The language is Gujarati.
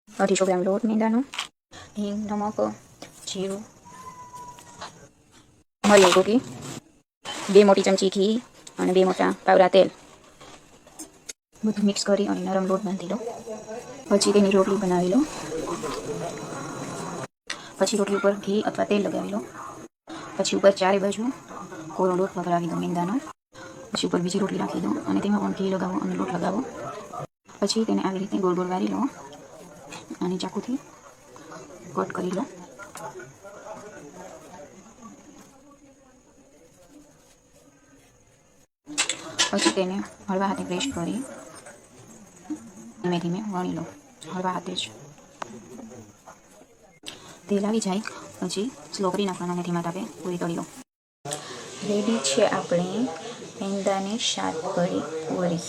250 ગ્રામ લોટ મેંદાનો, હિંગ, નમક, જીરું, મરી ભૂકી, 2 મોટી ચમચી ઘી અને 2 મોટા પાવડા તેલ. બધું મિક્સ કરી અને નરમ લોટ બાંધી લો. પછી તેની રોટલી બનાવી લો. પછી રોટલી ઉપર ઘી અથવા તેલ લગાવી લો. પછી ઉપર ચારે બાજુ કોરો લોટ વઘારી દો મેંદાનો. પછી ઉપર બીજી રોટલી રાખી દો અને તેમાં પણ ઘી લગાવો અને લોટ લગાવો. પછી તેને આવી રીતે ગોળ ગોળ વારી લો અને ચાકુથી કટ કરી લો. પછી તેને હળવા હાથે પ્રેસ કરી ધીમે ધીમે વણી લો. હળવા હાથે જ તેલ આવી જાય પછી સ્લો કરી નાખવાનો અને ધીમા તાપે પૂરી તળી લો. રેડી છે આપણે મેંદાની શાકભાજી પૂરી.